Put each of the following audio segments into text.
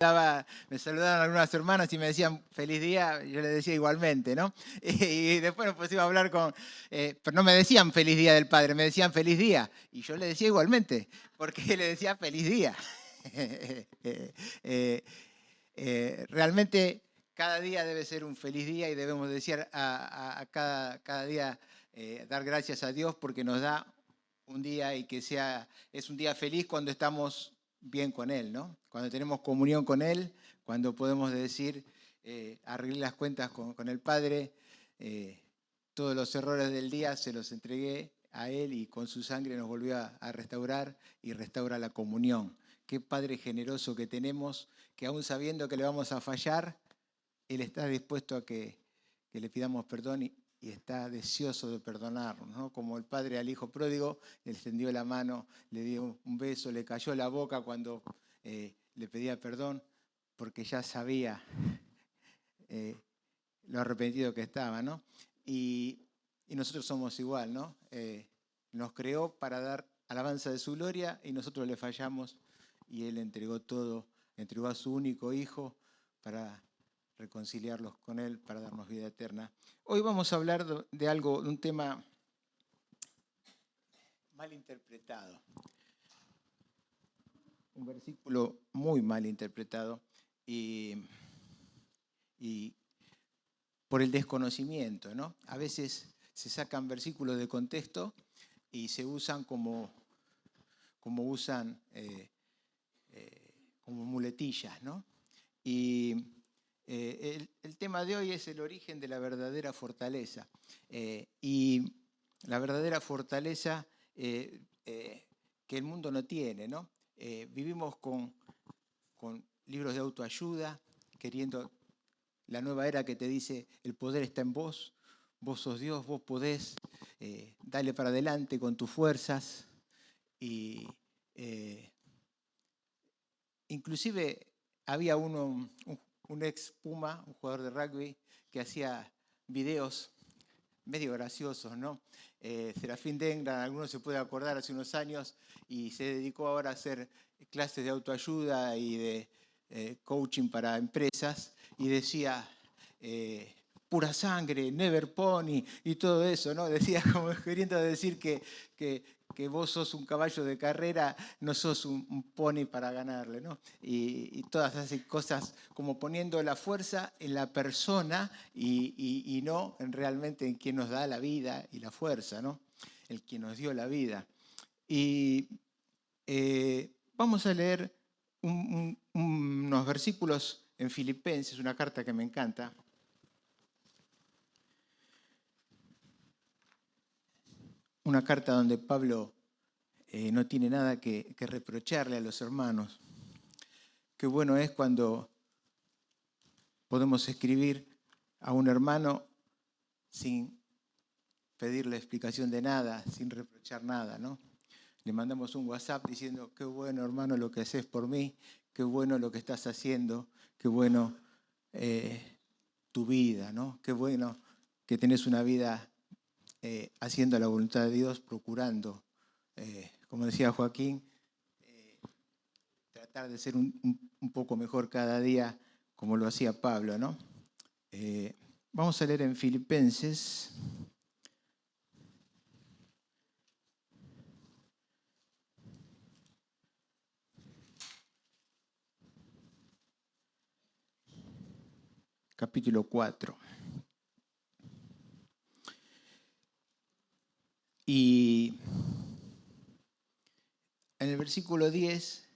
Me saludaron algunas hermanas y me decían feliz día, yo les decía igualmente, ¿no? Y después nos pusimos a hablar pero no me decían feliz día del Padre, me decían feliz día. Y yo le decía igualmente, porque le decía feliz día. Realmente cada día debe ser un feliz día y debemos decir a cada día dar gracias a Dios porque nos da un día y es un día feliz cuando estamos bien con Él, ¿no? Cuando tenemos comunión con Él, cuando podemos decir, arreglé las cuentas con el Padre, todos los errores del día se los entregué a Él y con su sangre nos volvió a restaurar y restaura la comunión. Qué Padre generoso que tenemos, que aún sabiendo que le vamos a fallar, Él está dispuesto a que le pidamos perdón y está deseoso de perdonarnos, ¿no? Como el padre al hijo pródigo, le extendió la mano, le dio un beso, le cayó la boca cuando le pedía perdón, porque ya sabía lo arrepentido que estaba, ¿no? Y nosotros somos igual, ¿no? Nos creó para dar alabanza de su gloria y nosotros le fallamos y Él entregó todo, entregó a su único hijo para reconciliarlos con Él, para darnos vida eterna. Hoy vamos a hablar de algo, de un tema mal interpretado, un versículo muy mal interpretado y por el desconocimiento, ¿no? A veces se sacan versículos de contexto y se usan como usan como muletillas, ¿no? Y el tema de hoy es el origen de la verdadera fortaleza. Y la verdadera fortaleza que el mundo no tiene, ¿no? Vivimos con libros de autoayuda, queriendo la nueva era que te dice el poder está en vos, vos sos Dios, vos podés, dale para adelante con tus fuerzas. Y inclusive había un ex Puma, un jugador de rugby, que hacía videos medio graciosos, ¿no? Serafín Dengra, algunos se puede acordar, hace unos años, y se dedicó ahora a hacer clases de autoayuda y de coaching para empresas, y decía, pura sangre, never pony, y todo eso, ¿no? Decía como queriendo decir que vos sos un caballo de carrera, no sos un pony para ganarle, ¿no? Y todas esas cosas como poniendo la fuerza en la persona y no realmente en quien nos da la vida y la fuerza, ¿no? El quien nos dio la vida. Y vamos a leer unos versículos en Filipenses, una carta que me encanta. Una carta donde Pablo no tiene nada que reprocharle a los hermanos. Qué bueno es cuando podemos escribir a un hermano sin pedirle explicación de nada, sin reprochar nada, ¿no? Le mandamos un WhatsApp diciendo, qué bueno hermano lo que haces por mí, qué bueno lo que estás haciendo, qué bueno tu vida, ¿no? Qué bueno que tenés una vida haciendo la voluntad de Dios, procurando, como decía Joaquín, tratar de ser un poco mejor cada día, como lo hacía Pablo, ¿no? Vamos a leer en Filipenses. Capítulo 4. Y en el versículo 10,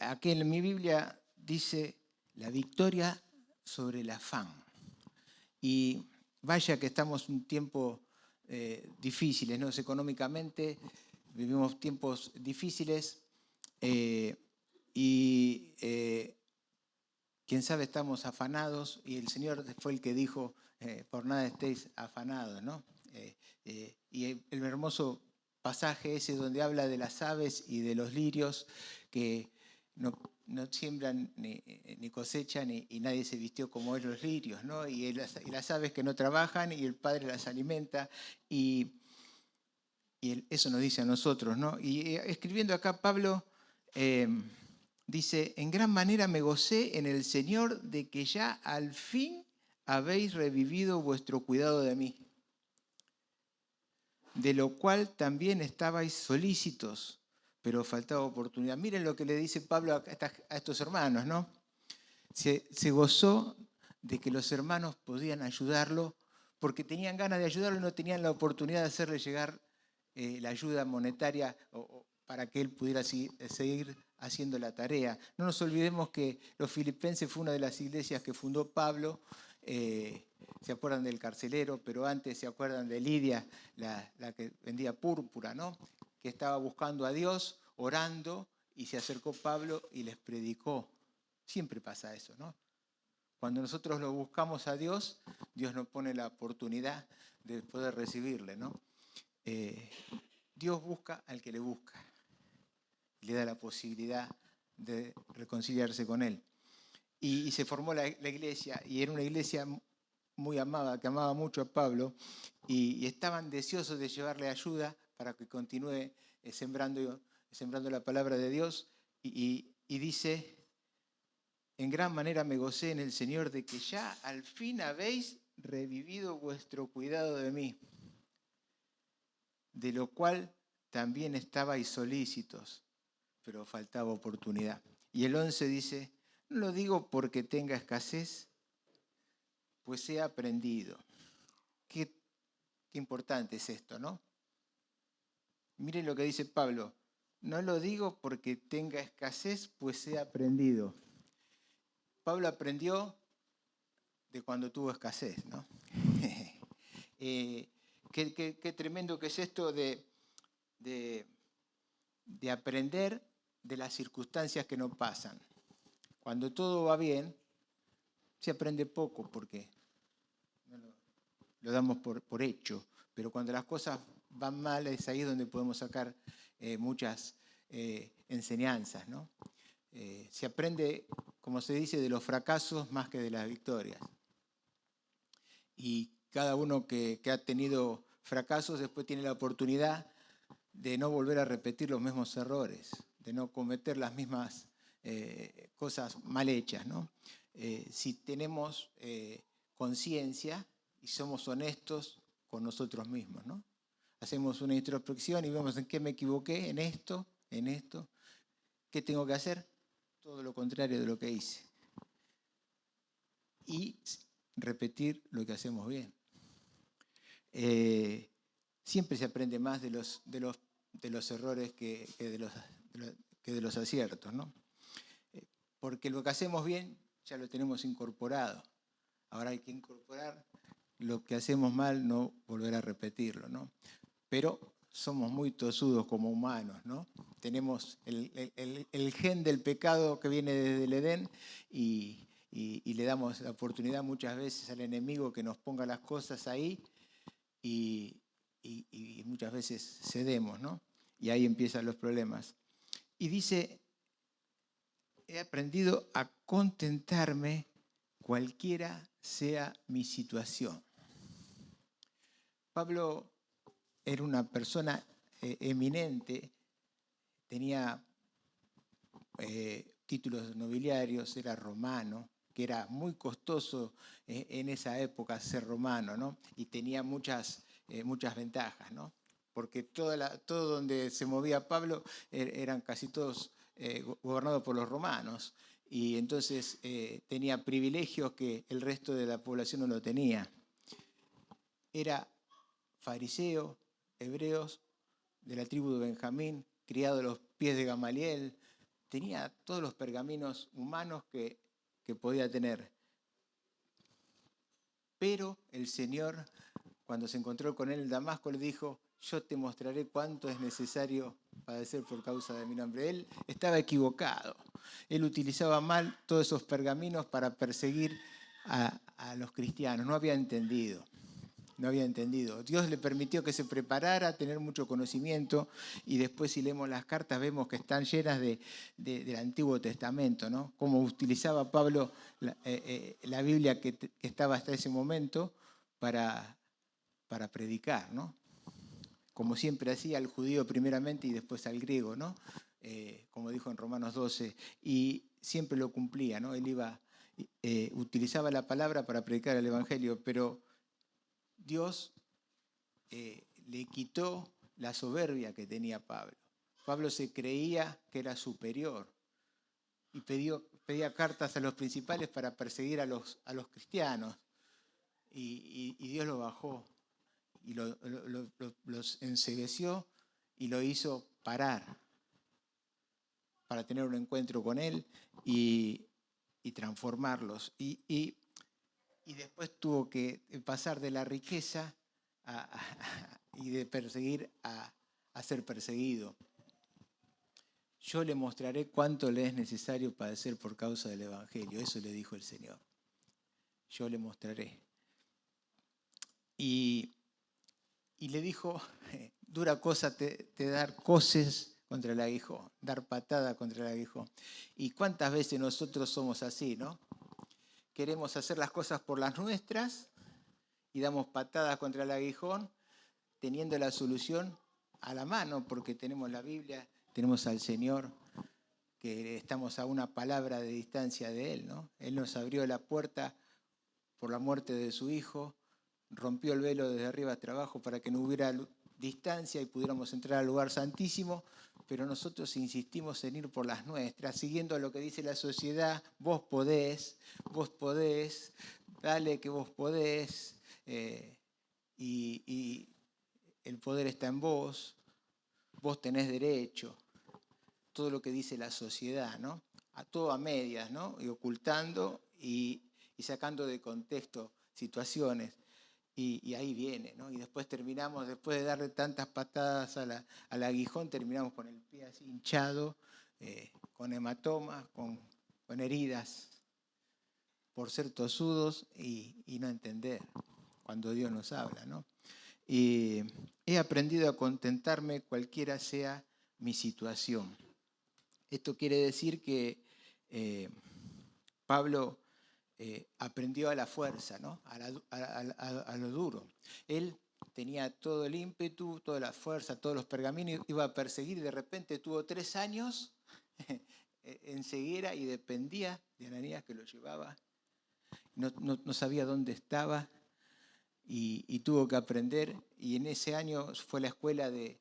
aquí en mi Biblia dice la victoria sobre el afán. Y vaya que estamos en un tiempo difíciles, ¿no? Económicamente vivimos tiempos difíciles y quién sabe estamos afanados y el Señor fue el que dijo por nada estéis afanados, ¿no? Y el hermoso pasaje ese donde habla de las aves y de los lirios que no siembran ni cosechan y nadie se vistió como ellos los lirios, ¿no? Y las aves que no trabajan y el Padre las alimenta y eso nos dice a nosotros, ¿no? Y escribiendo acá Pablo dice, en gran manera me gocé en el Señor de que ya al fin habéis revivido vuestro cuidado de mí, de lo cual también estabais solícitos, pero faltaba oportunidad. Miren lo que le dice Pablo a estos hermanos, ¿no? Se gozó de que los hermanos podían ayudarlo porque tenían ganas de ayudarlo y no tenían la oportunidad de hacerle llegar la ayuda monetaria para que él pudiera seguir haciendo la tarea. No nos olvidemos que los Filipenses fue una de las iglesias que fundó Pablo. Se acuerdan del carcelero, pero antes se acuerdan de Lidia, la que vendía púrpura, ¿no? Que estaba buscando a Dios, orando, y se acercó Pablo y les predicó. Siempre pasa eso, ¿no? Cuando nosotros lo buscamos a Dios, Dios nos pone la oportunidad de poder recibirle, ¿no? Dios busca al que le busca. Le da la posibilidad de reconciliarse con Él. Y se formó la iglesia, y era una iglesia muy amada, que amaba mucho a Pablo, y estaban deseosos de llevarle ayuda para que continúe sembrando la palabra de Dios. Y dice, en gran manera me gocé en el Señor de que ya al fin habéis revivido vuestro cuidado de mí, de lo cual también estabais solícitos, pero faltaba oportunidad. Y el 11 dice, no lo digo porque tenga escasez, pues he aprendido. Qué importante es esto, ¿no? Miren lo que dice Pablo, no lo digo porque tenga escasez, pues he aprendido. Pablo aprendió de cuando tuvo escasez, ¿no? Qué tremendo que es esto de aprender de las circunstancias que nos pasan. Cuando todo va bien, se aprende poco porque lo damos por hecho, pero cuando las cosas van mal es ahí donde podemos sacar muchas enseñanzas, ¿no? Se aprende, como se dice, de los fracasos más que de las victorias. Y cada uno que ha tenido fracasos después tiene la oportunidad de no volver a repetir los mismos errores, de no cometer las mismas cosas mal hechas, ¿no? Si tenemos conciencia y somos honestos con nosotros mismos, ¿no? Hacemos una introspección y vemos en qué me equivoqué, en esto, ¿qué tengo que hacer? Todo lo contrario de lo que hice. Y repetir lo que hacemos bien. Siempre se aprende más de los errores que de los aciertos, ¿no? Porque lo que hacemos bien ya lo tenemos incorporado. Ahora hay que incorporar lo que hacemos mal, no volver a repetirlo, ¿no? Pero somos muy tosudos como humanos, ¿no? Tenemos el gen del pecado que viene desde el Edén y le damos la oportunidad muchas veces al enemigo que nos ponga las cosas ahí y muchas veces cedemos, ¿no? Y ahí empiezan los problemas. Y dice, he aprendido a contentarme cualquiera sea mi situación. Pablo era una persona eminente, tenía títulos nobiliarios, era romano, que era muy costoso en esa época ser romano, ¿no? Y tenía muchas ventajas, ¿no? Porque todo donde se movía Pablo eran casi todos gobernados por los romanos, y entonces tenía privilegios que el resto de la población no lo tenía. Era fariseo, hebreos, de la tribu de Benjamín, criado a los pies de Gamaliel, tenía todos los pergaminos humanos que podía tener. Pero el Señor, cuando se encontró con él en Damasco, le dijo, yo te mostraré cuánto es necesario padecer por causa de mi nombre. Él estaba equivocado. Él utilizaba mal todos esos pergaminos para perseguir a los cristianos. No había entendido. Dios le permitió que se preparara, tener mucho conocimiento, y después si leemos las cartas vemos que están llenas del Antiguo Testamento, ¿no? Cómo utilizaba Pablo la Biblia que estaba hasta ese momento para predicar, ¿no? Como siempre hacía al judío primeramente y después al griego, ¿no? como dijo en Romanos 12, y siempre lo cumplía, ¿no? Él utilizaba la palabra para predicar el Evangelio, pero Dios le quitó la soberbia que tenía Pablo. Pablo se creía que era superior y pedía cartas a los principales para perseguir a los cristianos. Y Dios lo bajó y los encegueció y lo hizo parar para tener un encuentro con él y transformarlos. Y después tuvo que pasar de la riqueza y de perseguir a ser perseguido. Yo le mostraré cuánto le es necesario padecer por causa del Evangelio. Eso le dijo el Señor. Yo le mostraré. Y le dijo, dura cosa te dar coces contra el aguijón, dar patada contra el aguijón. ¿Y cuántas veces nosotros somos así, no? Queremos hacer las cosas por las nuestras y damos patadas contra el aguijón, teniendo la solución a la mano, porque tenemos la Biblia, tenemos al Señor, que estamos a una palabra de distancia de Él, ¿no? Él nos abrió la puerta por la muerte de su Hijo, rompió el velo desde arriba hasta abajo para que no hubiera distancia y pudiéramos entrar al lugar santísimo, pero nosotros insistimos en ir por las nuestras, siguiendo lo que dice la sociedad, vos podés, dale que vos podés, y el poder está en vos tenés derecho, todo lo que dice la sociedad, ¿no? Todo a medias, ¿no? Y ocultando y sacando de contexto situaciones. Y ahí viene, ¿no? Y después terminamos, después de darle tantas patadas al aguijón, terminamos con el pie así hinchado, con hematomas, con heridas, por ser tosudos y no entender cuando Dios nos habla, ¿no? Y he aprendido a contentarme cualquiera sea mi situación. Esto quiere decir que Pablo aprendió a la fuerza, ¿no? a lo duro. Él tenía todo el ímpetu, toda la fuerza, todos los pergaminos, iba a perseguir y de repente tuvo 3 años en ceguera y dependía de Ananías que lo llevaba. No sabía dónde estaba y tuvo que aprender. Y en ese año fue la escuela de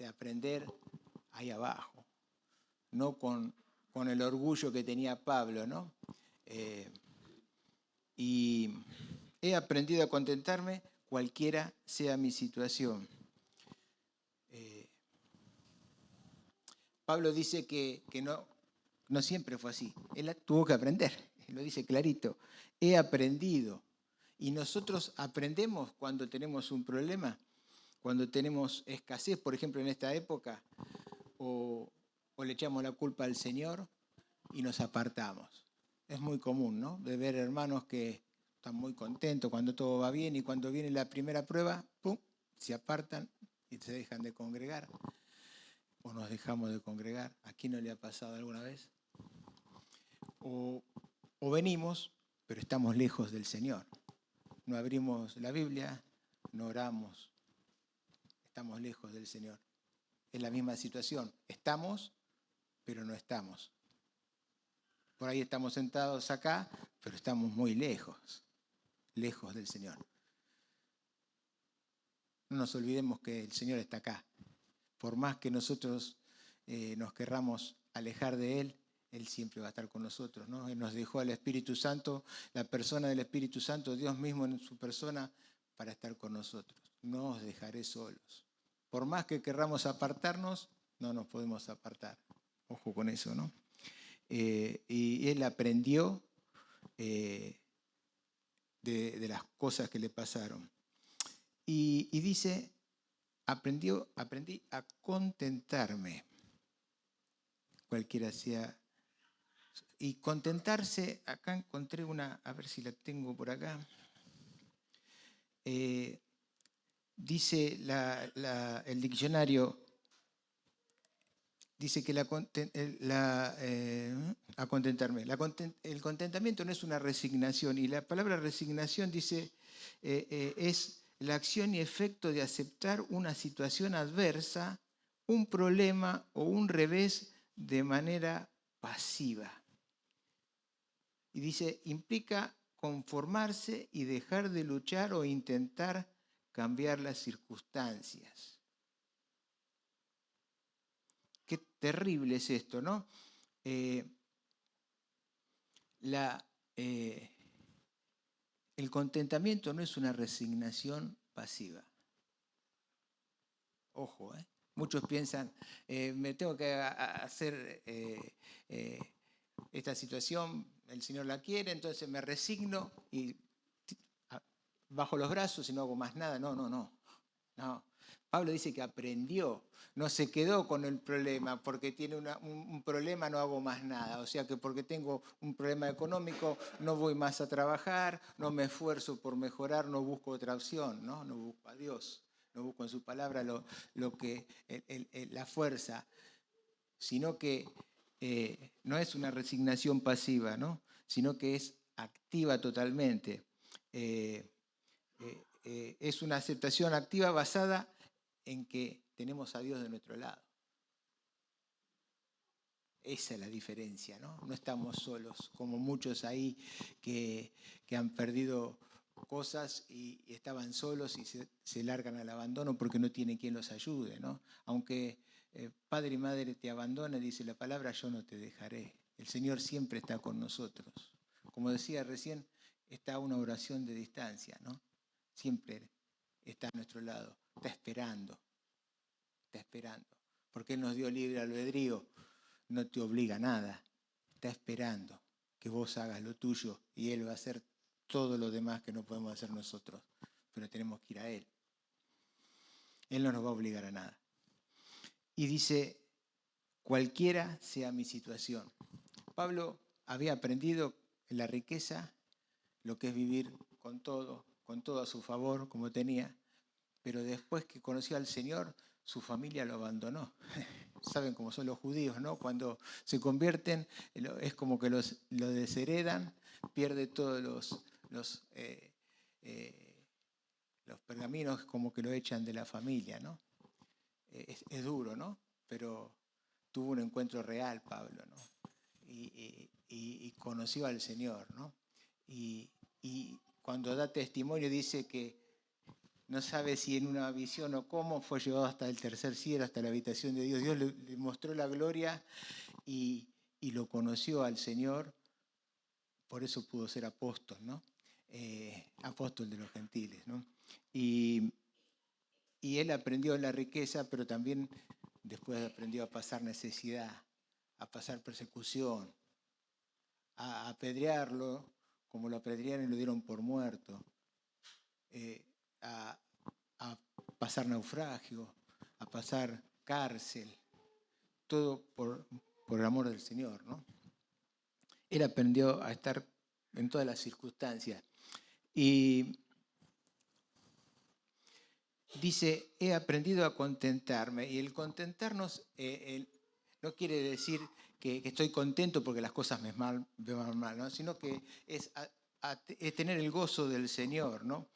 aprender ahí abajo, no con el orgullo que tenía Pablo, ¿no? Y he aprendido a contentarme cualquiera sea mi situación. Pablo dice que no siempre fue así. Él tuvo que aprender, lo dice clarito. He aprendido. Y nosotros aprendemos cuando tenemos un problema, cuando tenemos escasez, por ejemplo, en esta época, o le echamos la culpa al Señor y nos apartamos. Es muy común, ¿no? De ver hermanos que están muy contentos cuando todo va bien y cuando viene la primera prueba, ¡pum!, se apartan y se dejan de congregar. O nos dejamos de congregar. ¿A quién no le ha pasado alguna vez? O venimos, pero estamos lejos del Señor. No abrimos la Biblia, no oramos, estamos lejos del Señor. Es la misma situación. Estamos, pero no estamos. Por ahí estamos sentados acá, pero estamos muy lejos del Señor. No nos olvidemos que el Señor está acá. Por más que nosotros nos querramos alejar de Él, Él siempre va a estar con nosotros, ¿no? Él nos dejó al Espíritu Santo, la persona del Espíritu Santo, Dios mismo en su persona, para estar con nosotros. No os dejaré solos. Por más que querramos apartarnos, no nos podemos apartar. Ojo con eso, ¿no? Y él aprendió de las cosas que le pasaron. Y dice, aprendí a contentarme, cualquiera sea. Y contentarse, acá encontré una, a ver si la tengo por acá. Dice el diccionario, dice que a contentarme. El contentamiento no es una resignación, y la palabra resignación dice es la acción y efecto de aceptar una situación adversa un problema o un revés de manera pasiva. Y dice, implica conformarse y dejar de luchar o intentar cambiar las circunstancias. Qué terrible es esto, ¿no? El contentamiento no es una resignación pasiva. Ojo, muchos piensan, me tengo que hacer esta situación, el Señor la quiere, entonces me resigno y bajo los brazos y no hago más nada. No. Pablo dice que aprendió, no se quedó con el problema, porque tiene un problema no hago más nada. O sea que porque tengo un problema económico no voy más a trabajar, no me esfuerzo por mejorar, no busco otra opción, no busco a Dios, no busco en su palabra la fuerza, sino que no es una resignación pasiva, ¿no? Sino que es activa totalmente. Es una aceptación activa basada en que tenemos a Dios de nuestro lado. Esa es la diferencia, ¿no? No estamos solos, como muchos ahí que han perdido cosas y estaban solos y se largan al abandono porque no tienen quien los ayude, ¿no? Aunque padre y madre te abandonen, dice la palabra, yo no te dejaré. El Señor siempre está con nosotros. Como decía recién, está una oración de distancia, ¿no? Siempre está a nuestro lado, está esperando, porque Él nos dio libre albedrío, no te obliga a nada, está esperando que vos hagas lo tuyo y Él va a hacer todo lo demás que no podemos hacer nosotros, pero tenemos que ir a Él. Él no nos va a obligar a nada. Y dice, cualquiera sea mi situación. Pablo había aprendido en la riqueza lo que es vivir con todo a su favor, como tenía, pero después que conoció al Señor, su familia lo abandonó. Saben cómo son los judíos, ¿no? Cuando se convierten, es como que lo desheredan, pierde todos los pergaminos, como que lo echan de la familia, ¿no? Es duro, ¿no? Pero tuvo un encuentro real, Pablo, ¿no? Y conoció al Señor, ¿no? Y cuando da testimonio dice que no sabe si en una visión o cómo, fue llevado hasta el tercer cielo, hasta la habitación de Dios. Dios le mostró la gloria y lo conoció al Señor, por eso pudo ser apóstol, ¿no? Apóstol de los gentiles, ¿no? Y él aprendió la riqueza, pero también después aprendió a pasar necesidad, a pasar persecución, a apedrearlo, como lo apedrearon y lo dieron por muerto, a pasar naufragio, a pasar cárcel, todo por el amor del Señor, ¿no? Él aprendió a estar en todas las circunstancias. Y dice, he aprendido a contentarme. Y el contentarnos no quiere decir que estoy contento porque las cosas me van mal, ¿no? Sino que es tener el gozo del Señor, ¿no?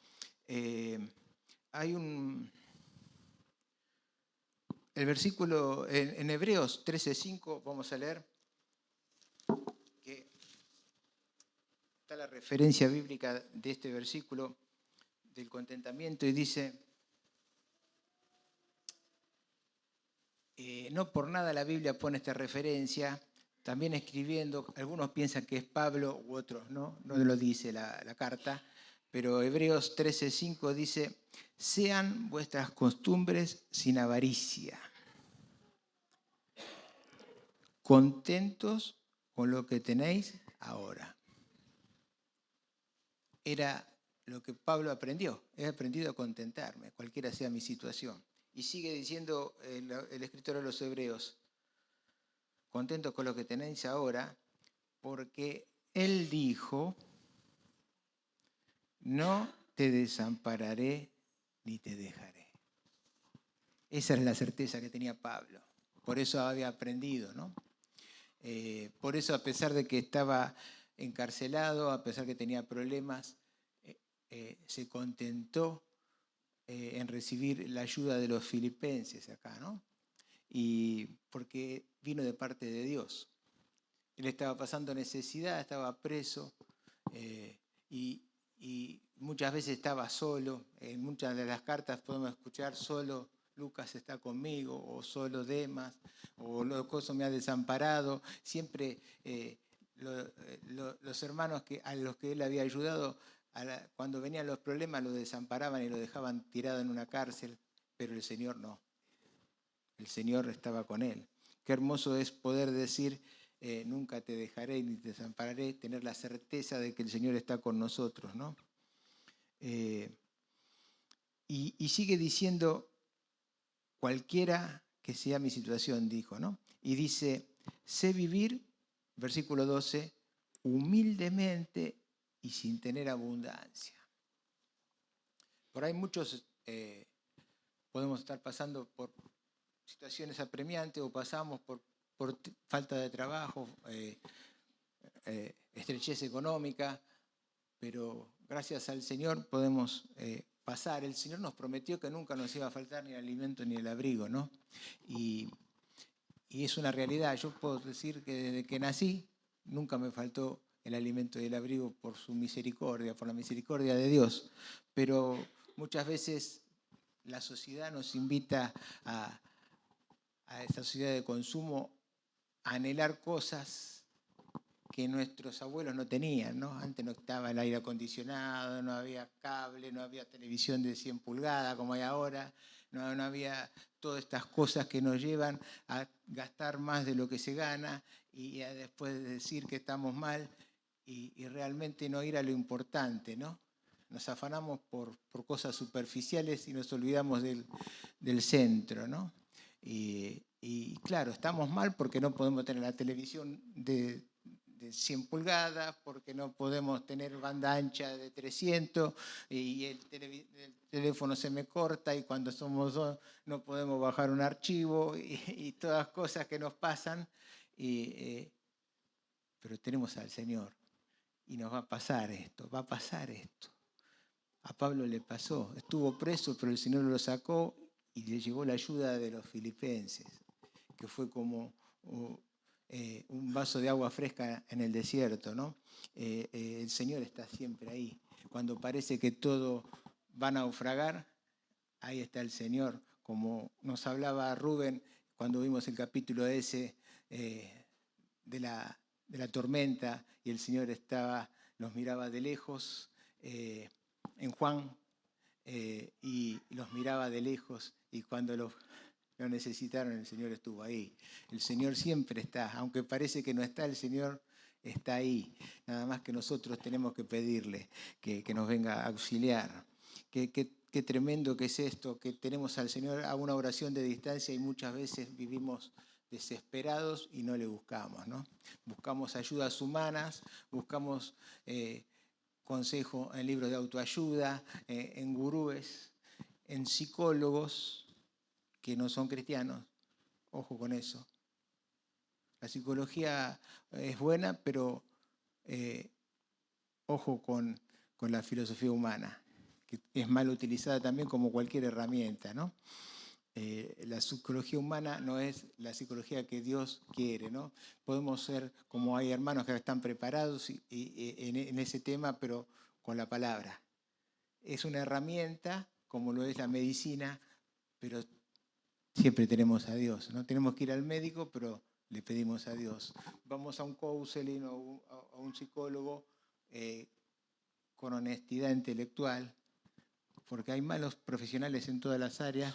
Hay el versículo en Hebreos 13:5, vamos a leer, que está la referencia bíblica de este versículo del contentamiento y dice, no por nada la Biblia pone esta referencia, también escribiendo, algunos piensan que es Pablo u otros no lo dice la carta, pero Hebreos 13:5 dice, sean vuestras costumbres sin avaricia, contentos con lo que tenéis ahora. Era lo que Pablo aprendió. He aprendido a contentarme, cualquiera sea mi situación. Y sigue diciendo el escritor de los Hebreos, contentos con lo que tenéis ahora, porque Él dijo, no te desampararé ni te dejaré. Esa es la certeza que tenía Pablo. Por eso había aprendido, ¿no? Por eso, a pesar de que estaba encarcelado, a pesar de que tenía problemas, se contentó en recibir la ayuda de los filipenses acá, ¿no? y porque vino de parte de Dios. Él estaba pasando necesidad, estaba preso y muchas veces estaba solo. En muchas de las cartas podemos escuchar: solo Lucas está conmigo, o solo Demas, o Locoso me ha desamparado. Siempre los hermanos a los que él había ayudado, cuando venían los problemas, lo desamparaban y lo dejaban tirado en una cárcel, pero el Señor no. El Señor estaba con él. Qué hermoso es poder decir: nunca te dejaré ni te desampararé, tener la certeza de que el Señor está con nosotros, ¿no? Y sigue diciendo: cualquiera que sea mi situación, dijo, ¿no? Y dice: sé vivir, versículo 12, humildemente y sin tener abundancia. Por ahí muchos podemos estar pasando por situaciones apremiantes, o pasamos por falta de trabajo, estrechez económica, pero gracias al Señor podemos pasar. El Señor nos prometió que nunca nos iba a faltar ni el alimento ni el abrigo, ¿no? Y es una realidad. Yo puedo decir que desde que nací nunca me faltó el alimento y el abrigo por su misericordia, por la misericordia de Dios. Pero muchas veces la sociedad nos invita a esta sociedad de consumo a anhelar cosas que nuestros abuelos no tenían, ¿no? Antes no estaba el aire acondicionado, no había cable, no había televisión de 100 pulgadas como hay ahora, no había todas estas cosas que nos llevan a gastar más de lo que se gana y a después de decir que estamos mal y realmente no ir a lo importante, ¿no? Nos afanamos por cosas superficiales y nos olvidamos del centro, ¿no? Y claro, estamos mal porque no podemos tener la televisión de 100 pulgadas, porque no podemos tener banda ancha de 300 y el teléfono se me corta y cuando somos dos no podemos bajar un archivo y todas cosas que nos pasan, pero tenemos al Señor y nos va a pasar esto, va a pasar esto. A Pablo le pasó, estuvo preso, pero el Señor lo sacó y le llegó la ayuda de los filipenses, que fue como un vaso de agua fresca en el desierto, ¿no? El Señor está siempre ahí. Cuando parece que todo va a naufragar, ahí está el Señor. Como nos hablaba Rubén cuando vimos el capítulo ese de la tormenta, y el Señor nos miraba de lejos, en Juan, y los miraba de lejos, y cuando lo necesitaron, el Señor estuvo ahí. El Señor siempre está, aunque parece que no está, el Señor está ahí. Nada más que nosotros tenemos que pedirle que nos venga a auxiliar. Qué tremendo que es esto, que tenemos al Señor a una oración de distancia y muchas veces vivimos desesperados y no le buscamos, ¿no? Buscamos ayudas humanas, buscamos consejo en libros de autoayuda, en gurúes, en psicólogos que no son cristianos. Ojo con eso. La psicología es buena, pero ojo con la filosofía humana, que es mal utilizada también como cualquier herramienta, ¿no? La psicología humana no es la psicología que Dios quiere, ¿no? Podemos ser, como hay hermanos que están preparados en ese tema, pero con la palabra. Es una herramienta, como lo es la medicina, pero siempre tenemos a Dios, ¿no? Tenemos que ir al médico, pero le pedimos a Dios. Vamos a un counseling o a un psicólogo con honestidad intelectual, porque hay malos profesionales en todas las áreas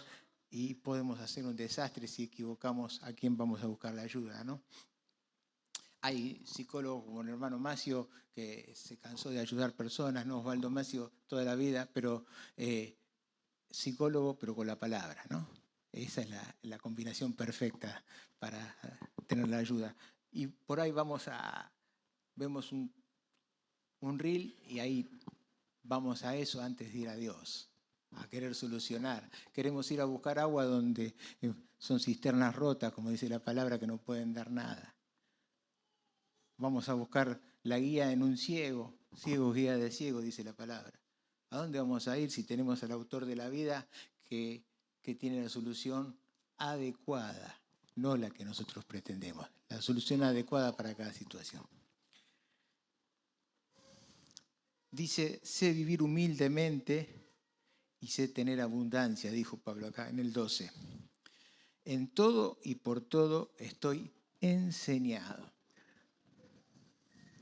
y podemos hacer un desastre si equivocamos a quién vamos a buscar la ayuda, ¿no? Hay psicólogos como el hermano Macio que se cansó de ayudar personas, ¿no? Osvaldo Macio toda la vida, pero psicólogo, pero con la palabra, ¿no? Esa es la combinación perfecta para tener la ayuda. Y por ahí vemos un reel y ahí vamos a eso antes de ir a Dios, a querer solucionar. Queremos ir a buscar agua donde son cisternas rotas, como dice la palabra, que no pueden dar nada. Vamos a buscar la guía en un ciego, ciego guía de ciego, dice la palabra. ¿A dónde vamos a ir si tenemos al autor de la vida que tiene la solución adecuada? no la que nosotros pretendemos, la solución adecuada para cada situación. Dice, sé vivir humildemente y sé tener abundancia, dijo Pablo acá en el 12. En todo y por todo estoy enseñado.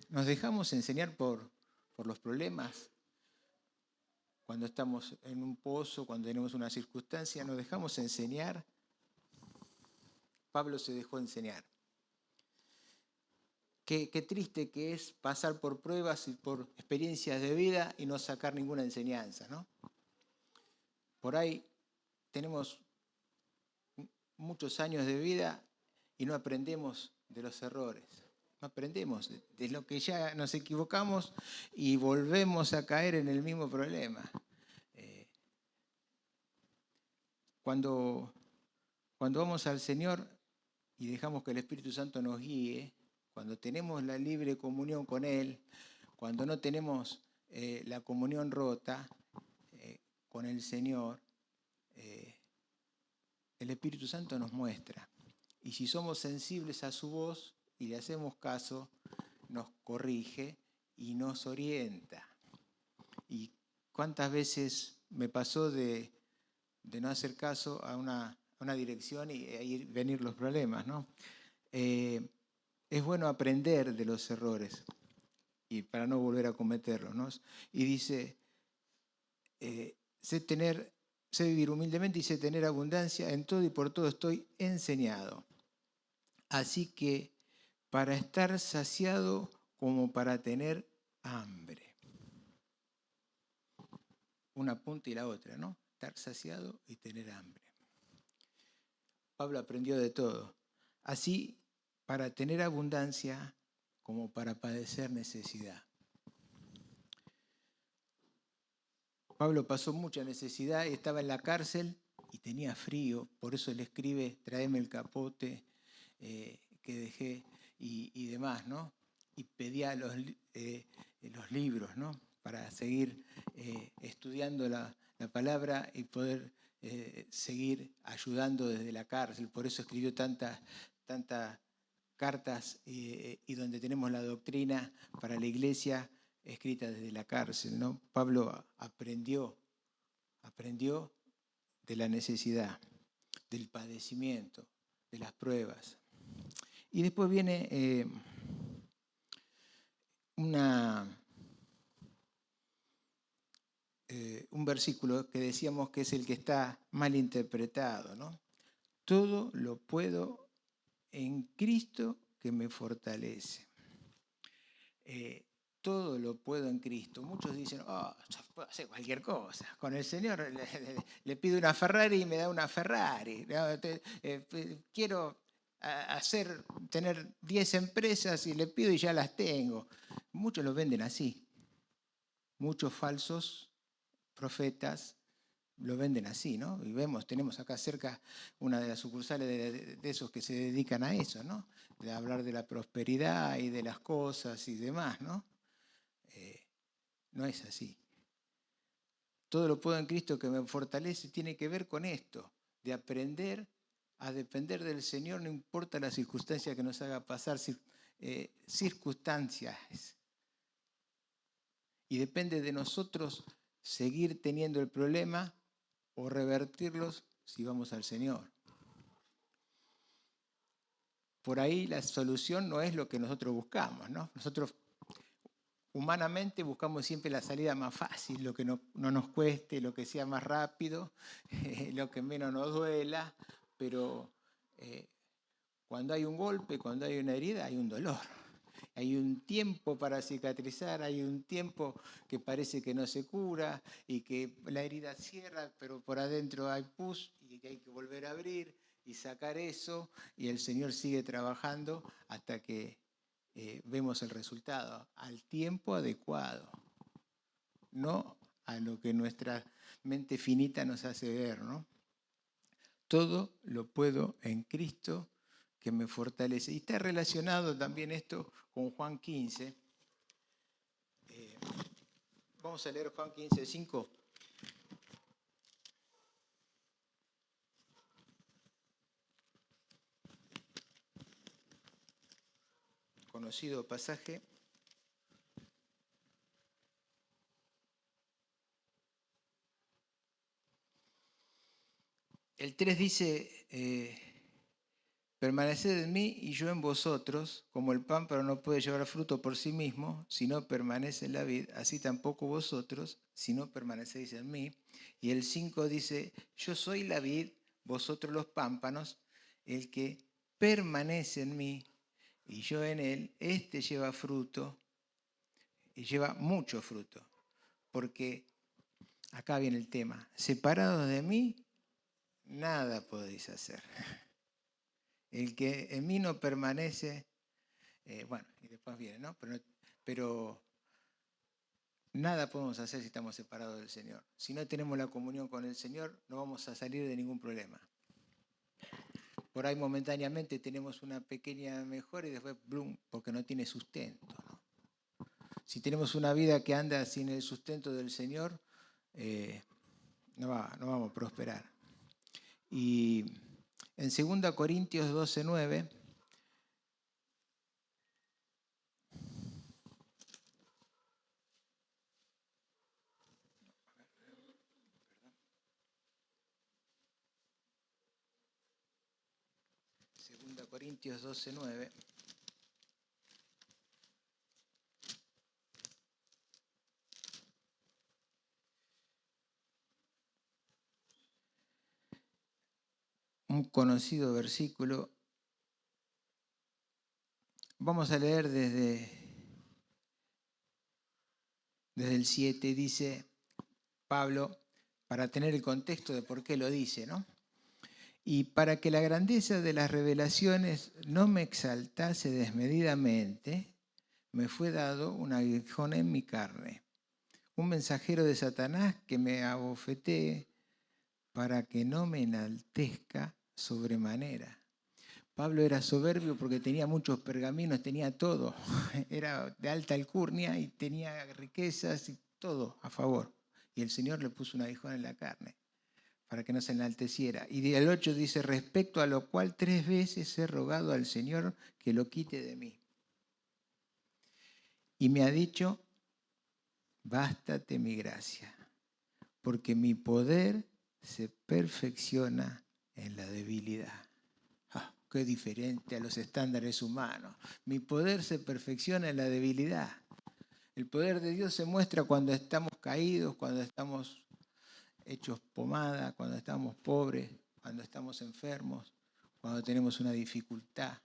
Nos dejamos enseñar por los problemas. Cuando estamos en un pozo, cuando tenemos una circunstancia, nos dejamos enseñar. Pablo se dejó enseñar. Qué triste que es pasar por pruebas y por experiencias de vida y no sacar ninguna enseñanza, ¿no? Por ahí tenemos muchos años de vida y no aprendemos de los errores. No aprendemos de lo que ya nos equivocamos y volvemos a caer en el mismo problema. Cuando vamos al Señor y dejamos que el Espíritu Santo nos guíe, cuando tenemos la libre comunión con Él, cuando no tenemos la comunión rota con el Señor, el Espíritu Santo nos muestra. Y si somos sensibles a su voz y le hacemos caso, nos corrige y nos orienta. ¿Y cuántas veces me pasó de no hacer caso a una dirección y ahí venir los problemas, ¿no? Es bueno aprender de los errores y para no volver a cometerlos, ¿no? Y dice, sé vivir humildemente y sé tener abundancia, en todo y por todo estoy enseñado. Así que para estar saciado como para tener hambre. Una punta y la otra, ¿no? Estar saciado y tener hambre. Pablo aprendió de todo. Así, para tener abundancia como para padecer necesidad. Pablo pasó mucha necesidad y estaba en la cárcel y tenía frío, por eso le escribe, tráeme el capote que dejé y demás, ¿no? Y pedía los libros, ¿no? Para seguir estudiando la palabra y poder seguir ayudando desde la cárcel. Por eso escribió tantas cartas y donde tenemos la doctrina para la iglesia escrita desde la cárcel, ¿no? Pablo aprendió de la necesidad, del padecimiento, de las pruebas. Y después viene un versículo que decíamos que es el que está mal interpretado, ¿no? Todo lo puedo en Cristo que me fortalece. Todo lo puedo en Cristo. Muchos dicen, yo puedo hacer cualquier cosa. Con el Señor le pido una Ferrari y me da una Ferrari. Quiero tener 10 empresas y le pido y ya las tengo. Muchos lo venden así. Muchos falsos profetas lo venden así, ¿no? Y tenemos acá cerca una de las sucursales de esos que se dedican a eso, ¿no? De hablar de la prosperidad y de las cosas y demás, ¿no? No es así. Todo lo puedo en Cristo que me fortalece tiene que ver con esto, de aprender a depender del Señor, no importa la circunstancia que nos haga pasar, circunstancias. Y depende de nosotros seguir teniendo el problema o revertirlos si vamos al Señor. Por ahí la solución no es lo que nosotros buscamos, ¿no? Nosotros humanamente buscamos siempre la salida más fácil, lo que no nos cueste, lo que sea más rápido, lo que menos nos duela, pero cuando hay un golpe, cuando hay una herida, hay un dolor. Hay un tiempo para cicatrizar, hay un tiempo que parece que no se cura y que la herida cierra, pero por adentro hay pus y que hay que volver a abrir y sacar eso, y el Señor sigue trabajando hasta que vemos el resultado, al tiempo adecuado, no a lo que nuestra mente finita nos hace ver, ¿no? Todo lo puedo en Cristo que me fortalece. Y está relacionado también esto con Juan 15. Vamos a leer Juan 15, 5. conocido pasaje. El 3 dice, permaneced en mí y yo en vosotros, como el pámpano no puede llevar fruto por sí mismo, si no permanece en la vid, así tampoco vosotros, si no permanecéis en mí. Y el 5 dice, yo soy la vid, vosotros los pámpanos, el que permanece en mí y yo en él, este lleva fruto y lleva mucho fruto, porque acá viene el tema, separados de mí, nada podéis hacer. El que en mí no permanece, bueno, y después viene, ¿no? Pero nada podemos hacer si estamos separados del Señor. Si no tenemos la comunión con el Señor, no vamos a salir de ningún problema. Por ahí momentáneamente tenemos una pequeña mejora y después, blum, porque no tiene sustento, ¿no? Si tenemos una vida que anda sin el sustento del Señor, no vamos a prosperar. Y en 2 Corintios 12:9, Corintios 12:9. Un conocido versículo. Vamos a leer desde el 7, dice Pablo, para tener el contexto de por qué lo dice, ¿no? Y para que la grandeza de las revelaciones no me exaltase desmedidamente, me fue dado un aguijón en mi carne, un mensajero de Satanás que me abofetee para que no me enaltezca sobremanera. Pablo era soberbio porque tenía muchos pergaminos, tenía todo. Era de alta alcurnia y tenía riquezas y todo a favor. Y el Señor le puso un aguijón en la carne para que no se enalteciera. Y el 8 dice, respecto a lo cual 3 veces he rogado al Señor que lo quite de mí. Y me ha dicho, bástate mi gracia, porque mi poder se perfecciona en la debilidad. Qué diferente a los estándares humanos. Mi poder se perfecciona en la debilidad. El poder de Dios se muestra cuando estamos caídos, cuando estamos hechos pomada, cuando estamos pobres, cuando estamos enfermos, cuando tenemos una dificultad,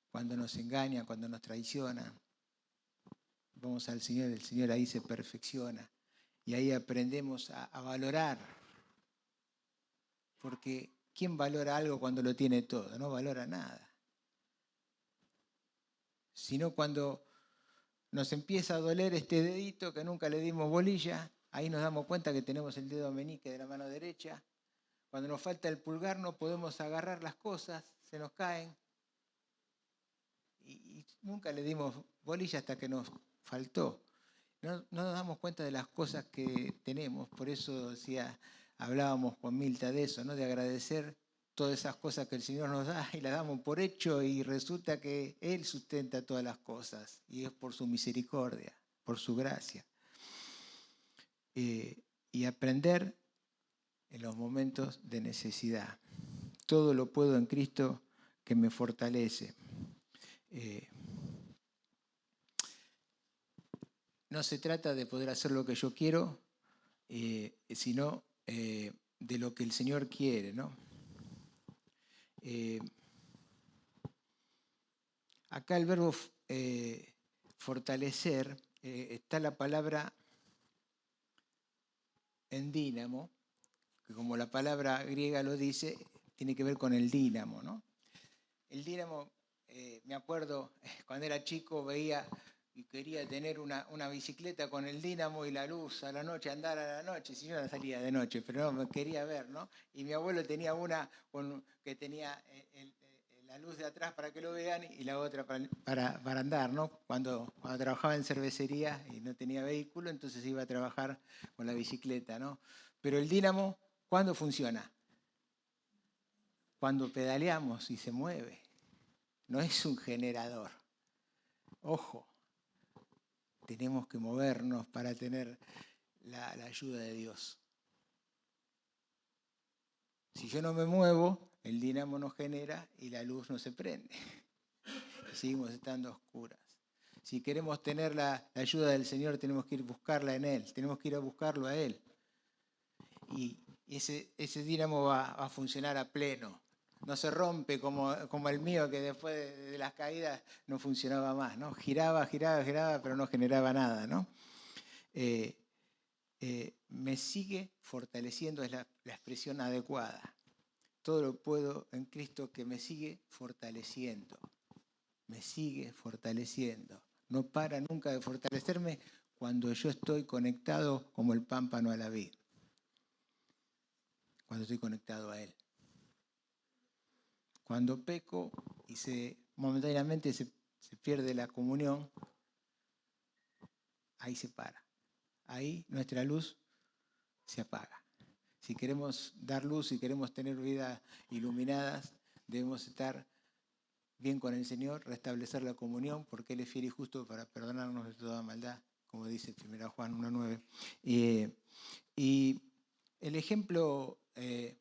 cuando nos engañan, cuando nos traicionan. Vamos al Señor, el Señor ahí se perfecciona. Y ahí aprendemos a valorar. Porque ¿quién valora algo cuando lo tiene todo? No valora nada. Sino cuando nos empieza a doler este dedito que nunca le dimos bolilla, ahí nos damos cuenta que tenemos el dedo meñique de la mano derecha. Cuando nos falta el pulgar no podemos agarrar las cosas, se nos caen. Y nunca le dimos bolilla hasta que nos faltó. No nos damos cuenta de las cosas que tenemos, por eso hablábamos con Milta de eso, ¿no? De agradecer todas esas cosas que el Señor nos da y las damos por hecho y resulta que Él sustenta todas las cosas y es por su misericordia, por su gracia. Y aprender en los momentos de necesidad. Todo lo puedo en Cristo que me fortalece. No se trata de poder hacer lo que yo quiero, sino de lo que el Señor quiere, ¿no? Acá el verbo fortalecer, está la palabra endínamo, que como la palabra griega lo dice, tiene que ver con el dínamo, ¿no? El dínamo, me acuerdo, cuando era chico veía y quería tener una bicicleta con el dínamo y la luz a la noche, andar a la noche, si yo no salía de noche, pero no, me quería ver, ¿no? Y mi abuelo tenía una que tenía la luz de atrás para que lo vean y la otra para andar, ¿no? Cuando trabajaba en cervecería y no tenía vehículo, entonces iba a trabajar con la bicicleta, ¿no? Pero el dínamo, ¿cuándo funciona? Cuando pedaleamos y se mueve. No es un generador. ojo, tenemos que movernos para tener la ayuda de Dios. Si yo no me muevo, el dinamo no genera y la luz no se prende. Y seguimos estando a oscuras. Si queremos tener la ayuda del Señor, tenemos que ir a buscarla en Él, tenemos que ir a buscarlo a Él. Y ese dinamo va a funcionar a pleno. No se rompe como el mío, que después de las caídas no funcionaba más, ¿no? Giraba, pero no generaba nada, ¿no? Me sigue fortaleciendo, es la expresión adecuada. Todo lo puedo en Cristo que me sigue fortaleciendo. Me sigue fortaleciendo. No para nunca de fortalecerme cuando yo estoy conectado como el pámpano a la vid. Cuando estoy conectado a Él. Cuando peco y momentáneamente se pierde la comunión, ahí se para. Ahí nuestra luz se apaga. Si queremos dar luz, si queremos tener vidas iluminadas, debemos estar bien con el Señor, restablecer la comunión, porque Él es fiel y justo para perdonarnos de toda maldad, como dice 1 Juan 1:9. Y el ejemplo de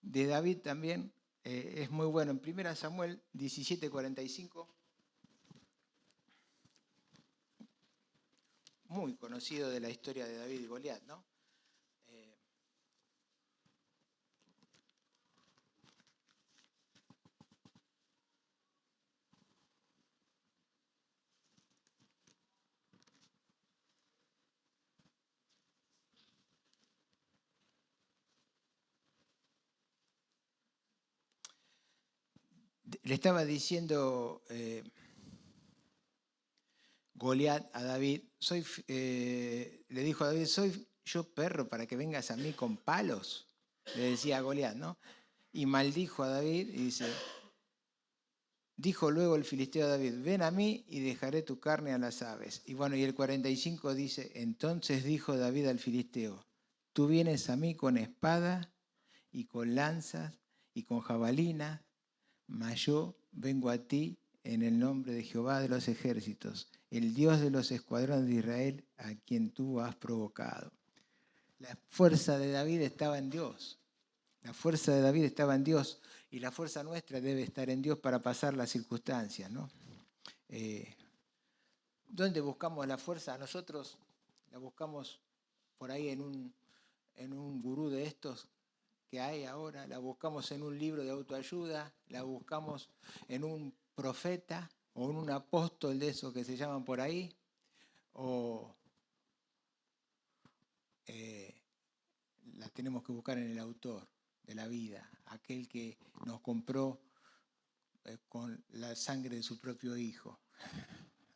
David también es muy bueno. En 1 Samuel 17:45, muy conocido de la historia de David y Goliat, ¿no? Le estaba diciendo Goliat a David, le dijo a David, ¿soy yo perro para que vengas a mí con palos? Le decía a Goliat, ¿no? Y maldijo a David y dice, dijo luego el filisteo a David, ven a mí y dejaré tu carne a las aves. Y bueno, y el 45 dice, entonces dijo David al filisteo, tú vienes a mí con espada y con lanzas y con jabalina, mas yo vengo a ti en el nombre de Jehová de los ejércitos, el Dios de los escuadrones de Israel, a quien tú has provocado. La fuerza de David estaba en Dios. La fuerza de David estaba en Dios y la fuerza nuestra debe estar en Dios para pasar las circunstancias, ¿no? ¿Dónde buscamos la fuerza? Nosotros la buscamos por ahí en un gurú de estos que hay ahora, la buscamos en un libro de autoayuda, la buscamos en un profeta o en un apóstol de esos que se llaman por ahí, o la tenemos que buscar en el autor de la vida, aquel que nos compró con la sangre de su propio hijo.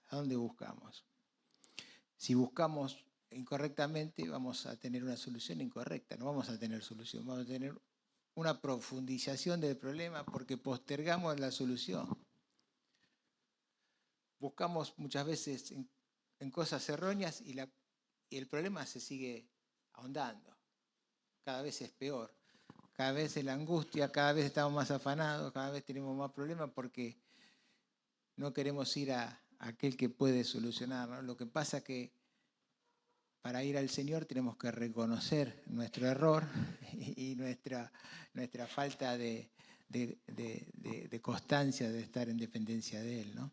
¿A dónde buscamos? Si buscamos incorrectamente, vamos a tener una solución incorrecta, no vamos a tener solución, vamos a tener una profundización del problema porque postergamos la solución. Buscamos muchas veces en cosas erróneas y el problema se sigue ahondando. Cada vez es peor. Cada vez es la angustia, cada vez estamos más afanados, cada vez tenemos más problemas porque no queremos ir a aquel que puede solucionar, ¿no? Lo que pasa es que para ir al Señor tenemos que reconocer nuestro error y nuestra falta de constancia de estar en dependencia de Él, ¿no?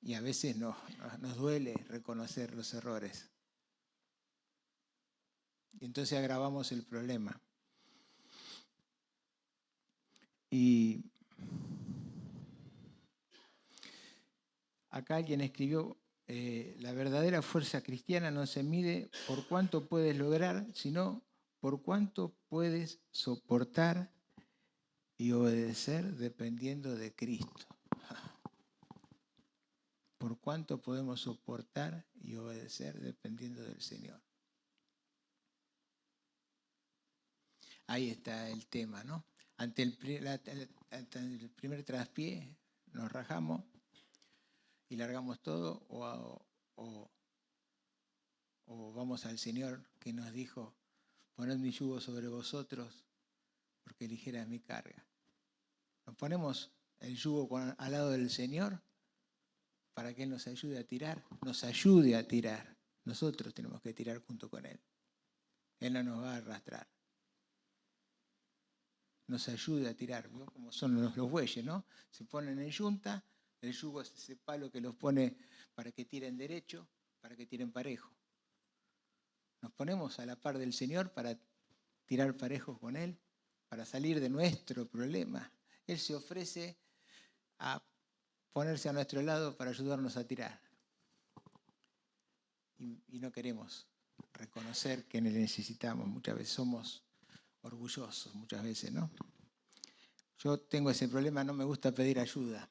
Y a veces nos duele reconocer los errores. Y entonces agravamos el problema. Y acá alguien escribió, la verdadera fuerza cristiana no se mide por cuánto puedes lograr, sino por cuánto puedes soportar y obedecer dependiendo de Cristo. Por cuánto podemos soportar y obedecer dependiendo del Señor. Ahí está el tema, ¿no? Ante el primer traspié nos rajamos y largamos todo o vamos al Señor que nos dijo, poned mi yugo sobre vosotros porque ligera es mi carga. Nos ponemos el yugo al lado del Señor para que Él nos ayude a tirar, nos ayude a tirar. Nosotros tenemos que tirar junto con Él. Él no nos va a arrastrar. Nos ayude a tirar, ¿no? Como son los bueyes, ¿no? Se ponen en yunta, el yugo es ese palo que los pone para que tiren derecho, para que tiren parejo. Nos ponemos a la par del Señor para tirar parejos con Él, para salir de nuestro problema. Él se ofrece a ponerse a nuestro lado para ayudarnos a tirar. Y no queremos reconocer que le necesitamos. Muchas veces somos orgullosos, muchas veces, ¿no? Yo tengo ese problema, no me gusta pedir ayuda.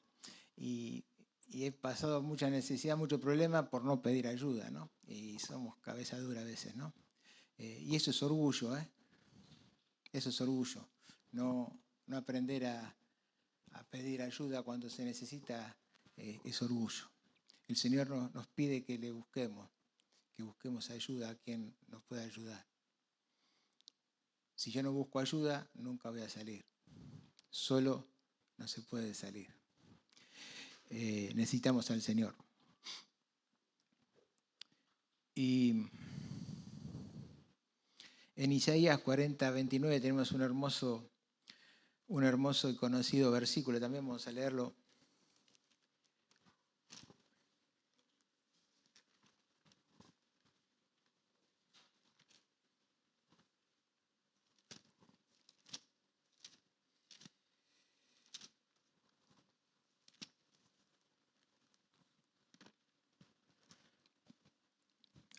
Y he pasado mucha necesidad, mucho problema por no pedir ayuda, ¿no? Y somos cabeza dura a veces, ¿no? Y eso es orgullo, ¿eh? Eso es orgullo. No aprender a pedir ayuda cuando se necesita es orgullo. El Señor nos pide que le busquemos, que busquemos ayuda a quien nos pueda ayudar. Si yo no busco ayuda, nunca voy a salir. Solo no se puede salir. Necesitamos al Señor. Y en Isaías 40:29 tenemos un hermoso y conocido versículo. También vamos a leerlo.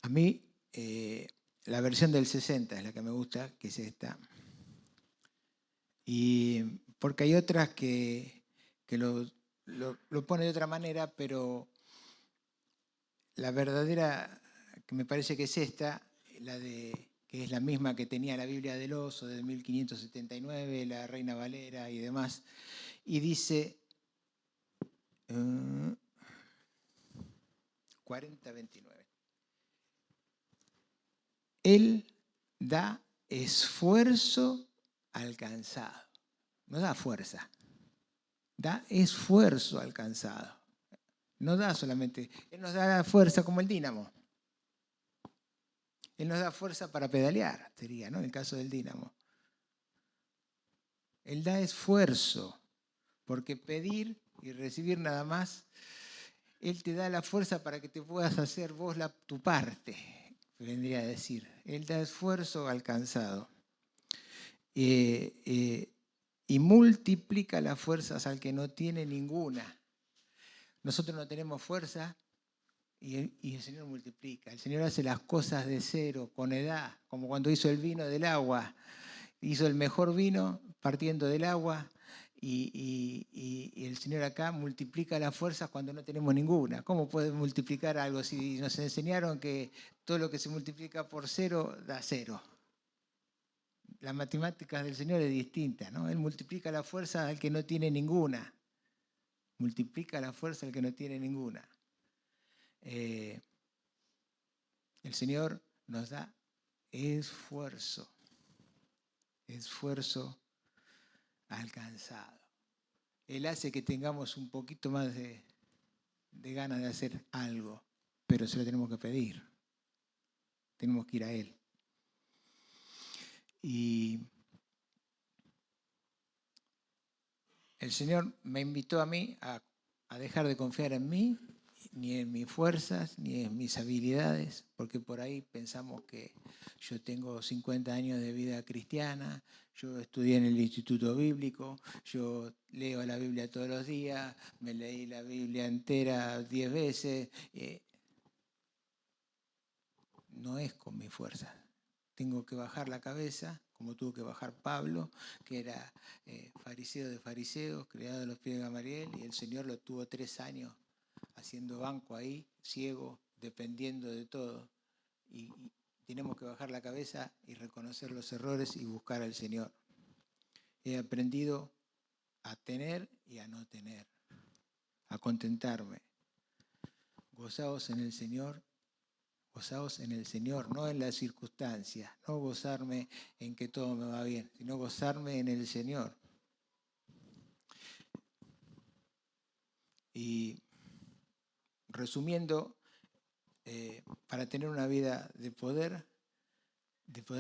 A mí, la versión del 60 es la que me gusta, que es esta. Y porque hay otras que lo pone de otra manera, pero la verdadera, que me parece que es esta, que es la misma que tenía la Biblia del Oso de 1579, la Reina Valera y demás, y dice 40:29. Él da esfuerzo al cansado. No da fuerza, da esfuerzo al cansado. No da solamente, Él nos da fuerza como el dínamo. Él nos da fuerza para pedalear, sería, ¿no? En el caso del dínamo. Él da esfuerzo, porque pedir y recibir nada más, Él te da la fuerza para que te puedas hacer vos tu parte, vendría a decir. Él da esfuerzo al cansado. Y multiplica las fuerzas al que no tiene ninguna. Nosotros no tenemos fuerza y el Señor multiplica. El Señor hace las cosas de cero, con edad, como cuando hizo el vino del agua. Hizo el mejor vino partiendo del agua y el Señor acá multiplica las fuerzas cuando no tenemos ninguna. ¿Cómo puede multiplicar algo si nos enseñaron que todo lo que se multiplica por cero da cero? Las matemáticas del Señor es distinta, ¿no? Él multiplica la fuerza al que no tiene ninguna. Multiplica la fuerza al que no tiene ninguna. El Señor nos da esfuerzo alcanzado. Él hace que tengamos un poquito más de ganas de hacer algo, pero se lo tenemos que pedir. Tenemos que ir a Él. Y el Señor me invitó a mí a dejar de confiar en mí, ni en mis fuerzas, ni en mis habilidades, porque por ahí pensamos que yo tengo 50 años de vida cristiana, yo estudié en el Instituto Bíblico, yo leo la Biblia todos los días, me leí la Biblia entera 10 veces. No es con mis fuerzas. Tengo que bajar la cabeza, como tuvo que bajar Pablo, que era fariseo de fariseos, criado a los pies de Gamaliel, y el Señor lo tuvo 3 años haciendo banco ahí, ciego, dependiendo de todo. Y tenemos que bajar la cabeza y reconocer los errores y buscar al Señor. He aprendido a tener y a no tener, a contentarme. Gozaos en el Señor. Gozaos en el Señor, no en las circunstancias, no gozarme en que todo me va bien, sino gozarme en el Señor. Y resumiendo, para tener una vida de poder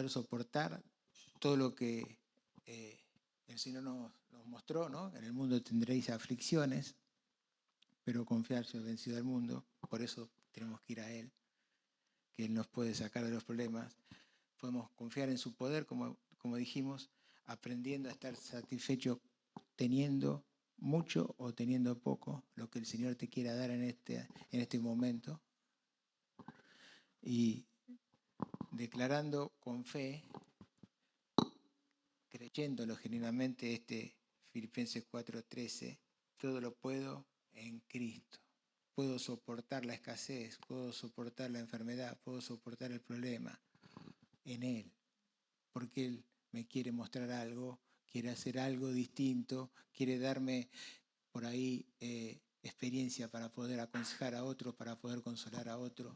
soportar todo lo que el Señor nos mostró, ¿no? En el mundo tendréis aflicciones, pero confiar, yo he vencido al mundo. Por eso tenemos que ir a Él, que Él nos puede sacar de los problemas. Podemos confiar en su poder, como dijimos, aprendiendo a estar satisfecho teniendo mucho o teniendo poco, lo que el Señor te quiera dar en este momento. Y declarando con fe, creyéndolo genuinamente, Filipenses 4:13, todo lo puedo en Cristo. Puedo soportar la escasez, puedo soportar la enfermedad, puedo soportar el problema en Él, porque Él me quiere mostrar algo, quiere hacer algo distinto, quiere darme por ahí experiencia para poder aconsejar a otros, para poder consolar a otros,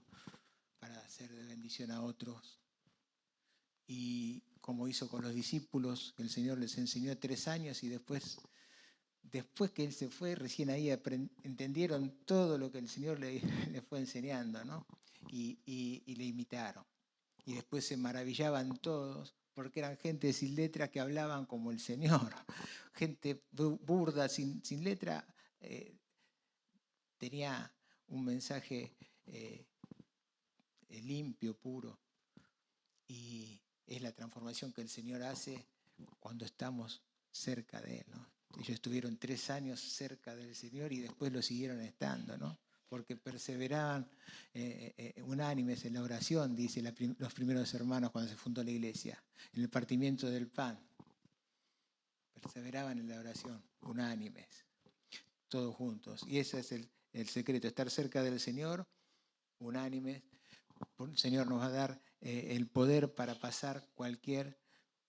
para hacer de bendición a otros. Y como hizo con los discípulos, el Señor les enseñó 3 años y después que Él se fue, recién ahí entendieron todo lo que el Señor les fue enseñando, ¿no? Y le imitaron. Y después se maravillaban todos, porque eran gente sin letra que hablaban como el Señor. Gente burda, sin letra, tenía un mensaje limpio, puro. Y es la transformación que el Señor hace cuando estamos cerca de Él, ¿no? Ellos estuvieron 3 años cerca del Señor y después lo siguieron estando, ¿no? Porque perseveraban unánimes en la oración, dice los primeros hermanos cuando se fundó la iglesia, en el partimiento del pan. Perseveraban en la oración, unánimes, todos juntos. Y ese es el secreto, estar cerca del Señor, unánimes. El Señor nos va a dar el poder para pasar cualquier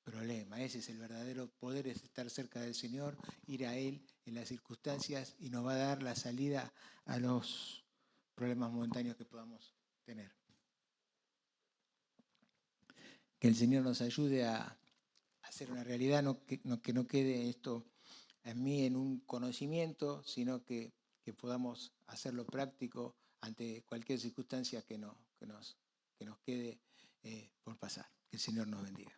problema. Ese es el verdadero poder, es estar cerca del Señor, ir a Él en las circunstancias y nos va a dar la salida a los problemas momentáneos que podamos tener. Que el Señor nos ayude a hacer una realidad, que no quede esto en mí en un conocimiento, sino que podamos hacerlo práctico ante cualquier circunstancia que nos quede por pasar. Que el Señor nos bendiga.